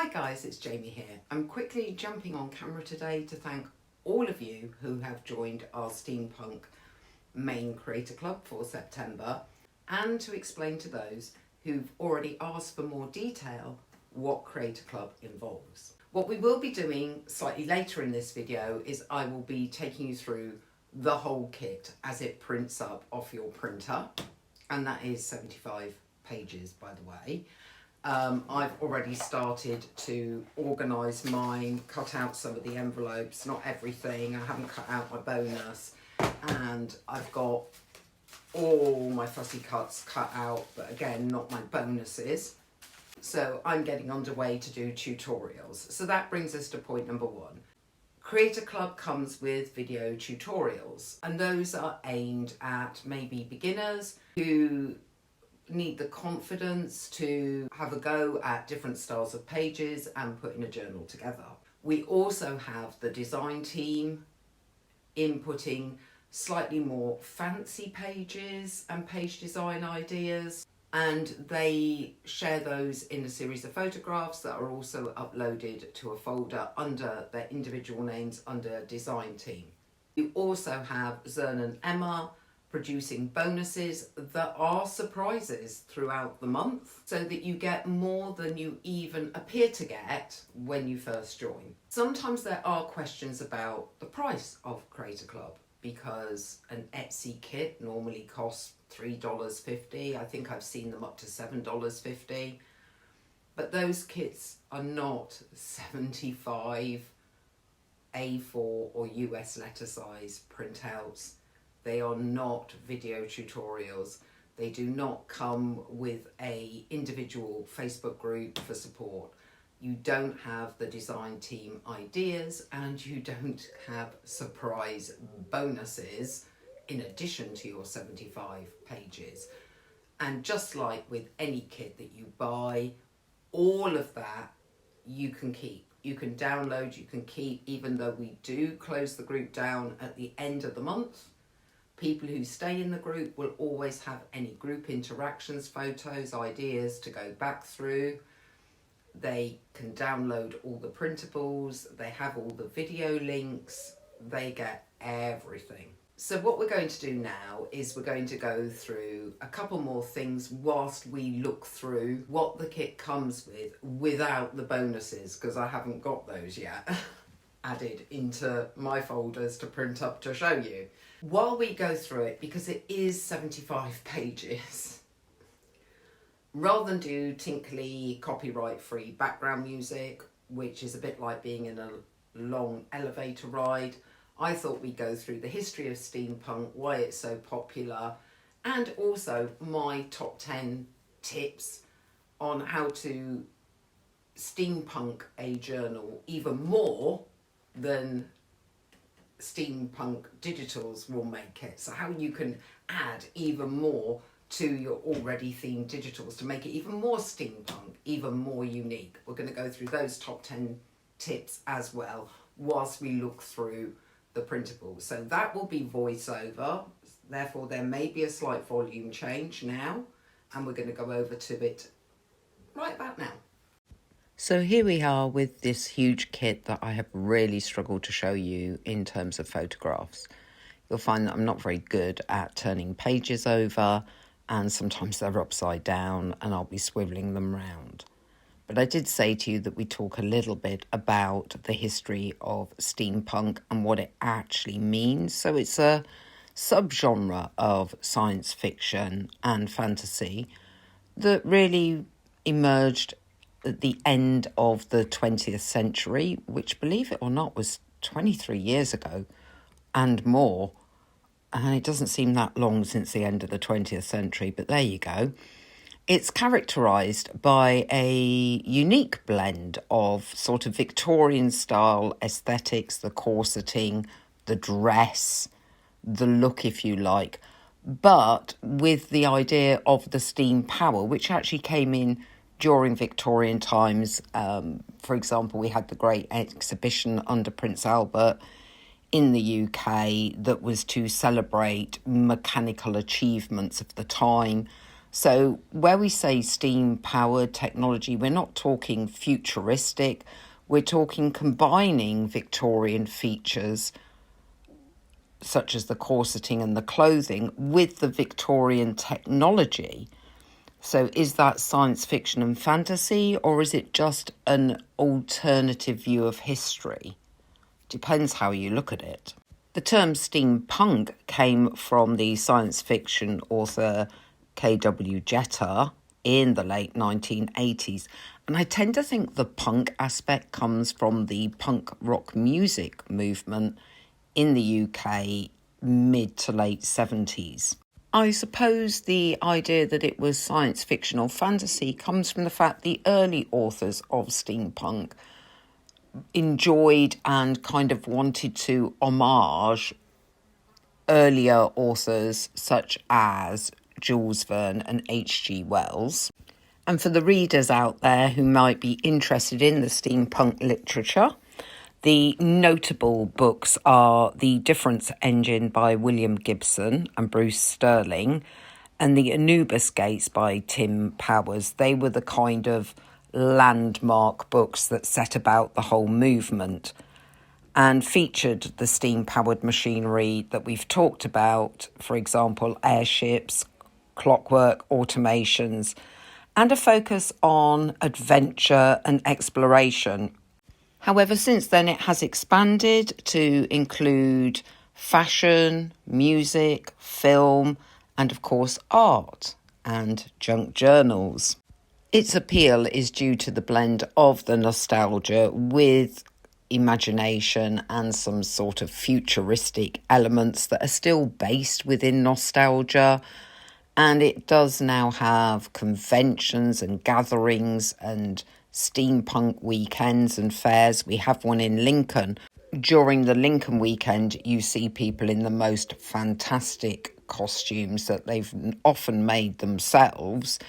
Hi guys, it's Jamie here. I'm quickly jumping on camera today to thank all of you who have joined our Steampunk main creator club for September, and to explain to those who've already asked for more detail what Creator Club involves. What we will be doing slightly later in this video is I will be taking you through the whole kit as it prints up off your printer, and that is 75 pages by the way. I've already started to organise mine, cut out some of the envelopes, not everything. I haven't cut out my bonus, and I've got all my fussy cuts cut out, but again, not my bonuses. So I'm getting underway to do tutorials. So that brings us to point number one. Creator Club comes with video tutorials, and those are aimed at maybe beginners who need the confidence to have a go at different styles of pages and putting a journal together. We also have the design team inputting slightly more fancy pages and page design ideas, and they share those in a series of photographs that are also uploaded to a folder under their individual names under design team. You also have Zern and Emma producing bonuses that are surprises throughout the month, so that you get more than you even appear to get when you first join. Sometimes there are questions about the price of Creator Club, because an Etsy kit normally costs $3.50. I think I've seen them up to $7.50, but those kits are not 75 A4 or US letter size printouts. They are not video tutorials. They do not come with a individual Facebook group for support. You don't have the design team ideas, and you don't have surprise bonuses in addition to your 75 pages. And just like with any kit that you buy, all of that you can keep. You can download, you can keep, even though we do close the group down at the end of the month. People who stay in the group will always have any group interactions, photos, ideas to go back through. They can download all the printables, they have all the video links, they get everything. So what we're going to do now is we're going to go through a couple more things whilst we look through what the kit comes with without the bonuses, because I haven't got those yet added into my folders to print up to show you. While we go through it, because it is 75 pages, rather than do tinkly copyright-free background music, which is a bit like being in a long elevator ride, I thought we'd go through the history of steampunk, why it's so popular, and also my top 10 tips on how to steampunk a journal even more than steampunk digitals will make it. So how you can add even more to your already themed digitals to make it even more steampunk, even more unique. We're going to go through those top 10 tips as well whilst we look through the printables. So that will be voiceover, therefore there may be a slight volume change now, and we're going to go over to it right about now. So here we are with this huge kit that I have really struggled to show you in terms of photographs. You'll find that I'm not very good at turning pages over, and sometimes they're upside down and I'll be swiveling them round. But I did say to you that we talk a little bit about the history of steampunk and what it actually means. So it's a subgenre of science fiction and fantasy that really emerged at the end of the 20th century, which, believe it or not, was 23 years ago and more. And it doesn't seem that long since the end of the 20th century, but there you go. It's characterized by a unique blend of sort of Victorian style aesthetics, the corseting, the dress, the look, if you like, but with the idea of the steam power, which actually came in during Victorian times. For example, we had the great exhibition under Prince Albert in the UK that was to celebrate mechanical achievements of the time. So where we say steam-powered technology, we're not talking futuristic, we're talking combining Victorian features such as the corseting and the clothing with the Victorian technology. So is that science fiction and fantasy, or is it just an alternative view of history? Depends how you look at it. The term steampunk came from the science fiction author K.W. Jeter in the late 1980s. And I tend to think the punk aspect comes from the punk rock music movement in the UK mid to late 70s. I suppose the idea that it was science fiction or fantasy comes from the fact the early authors of steampunk enjoyed and kind of wanted to homage earlier authors such as Jules Verne and H.G. Wells. And for the readers out there who might be interested in the steampunk literature, the notable books are The Difference Engine by William Gibson and Bruce Sterling and The Anubis Gates by Tim Powers. They were the kind of landmark books that set about the whole movement and featured the steam-powered machinery that we've talked about, for example, airships, clockwork, automations, and a focus on adventure and exploration. However, since then it has expanded to include fashion, music, film, and of course art and junk journals. Its appeal is due to the blend of the nostalgia with imagination and some sort of futuristic elements that are still based within nostalgia. And it does now have conventions and gatherings and steampunk weekends and fairs. We have one in Lincoln. During the Lincoln weekend, you see people in the most fantastic costumes that they've often made themselves.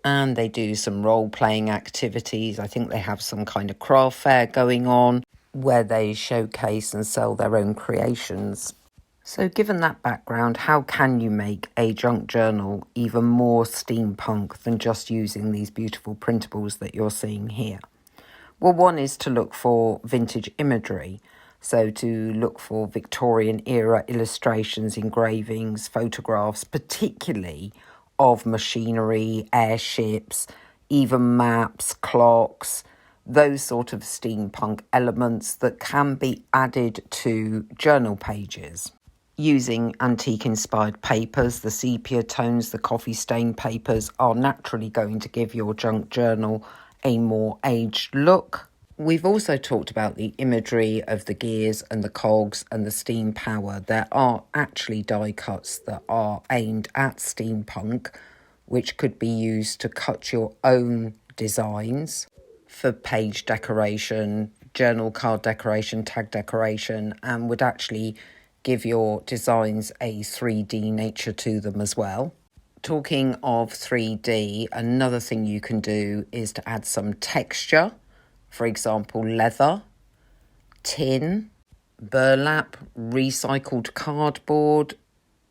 And they do some role-playing activities. I think they have some kind of craft fair going on where they showcase and sell their own creations. So given that background, how can you make a junk journal even more steampunk than just using these beautiful printables that you're seeing here? Well, one is to look for vintage imagery. So to look for Victorian-era illustrations, engravings, photographs, particularly of machinery, airships, even maps, clocks, those sort of steampunk elements that can be added to journal pages. Using antique-inspired papers, the sepia tones, the coffee-stained papers are naturally going to give your junk journal a more aged look. We've also talked about the imagery of the gears and the cogs and the steam power. There are actually die cuts that are aimed at steampunk, which could be used to cut your own designs for page decoration, journal card decoration, tag decoration, and would actually give your designs a 3D nature to them as well. Talking of 3D, another thing you can do is to add some texture. For example, leather, tin, burlap, recycled cardboard.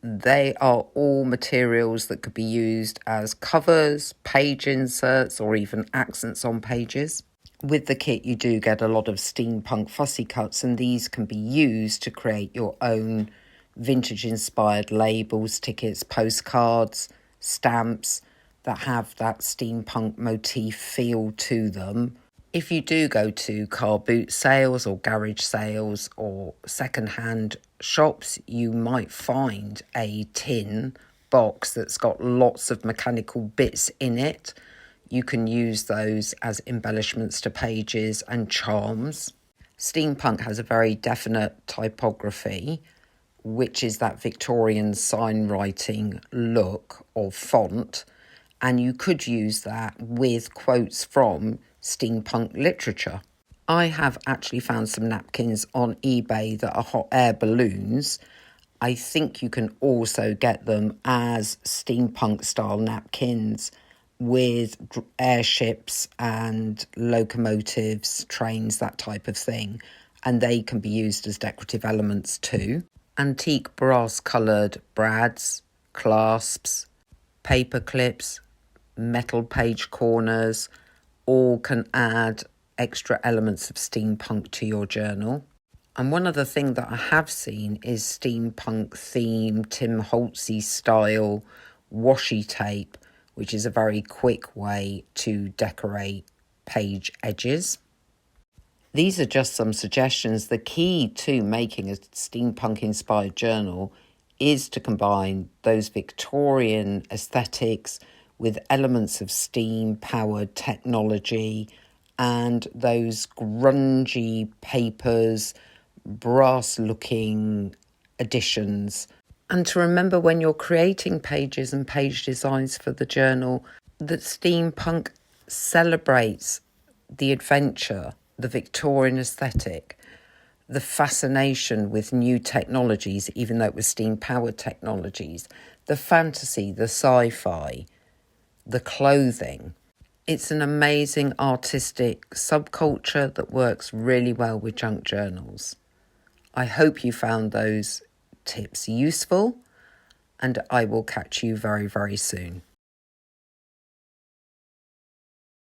They are all materials that could be used as covers, page inserts, or even accents on pages. With the kit, you do get a lot of steampunk fussy cuts, and these can be used to create your own vintage-inspired labels, tickets, postcards, stamps that have that steampunk motif feel to them. If you do go to car boot sales or garage sales or second-hand shops, you might find a tin box that's got lots of mechanical bits in it. You can use those as embellishments to pages and charms. Steampunk has a very definite typography, which is that Victorian sign writing look or font, and you could use that with quotes from steampunk literature. I have actually found some napkins on eBay that are hot air balloons. I think you can also get them as steampunk style napkins with airships and locomotives, trains, that type of thing. And they can be used as decorative elements too. Antique brass coloured brads, clasps, paper clips, metal page corners, all can add extra elements of steampunk to your journal. And one other thing that I have seen is steampunk theme, Tim Holtzy style washi tape, which is a very quick way to decorate page edges. These are just some suggestions. The key to making a steampunk-inspired journal is to combine those Victorian aesthetics with elements of steam-powered technology and those grungy papers, brass-looking additions. And to remember when you're creating pages and page designs for the journal that steampunk celebrates the adventure, the Victorian aesthetic, the fascination with new technologies, even though it was steam-powered technologies, the fantasy, the sci-fi, the clothing. It's an amazing artistic subculture that works really well with junk journals. I hope you found those tips useful, and I will catch you very, very soon.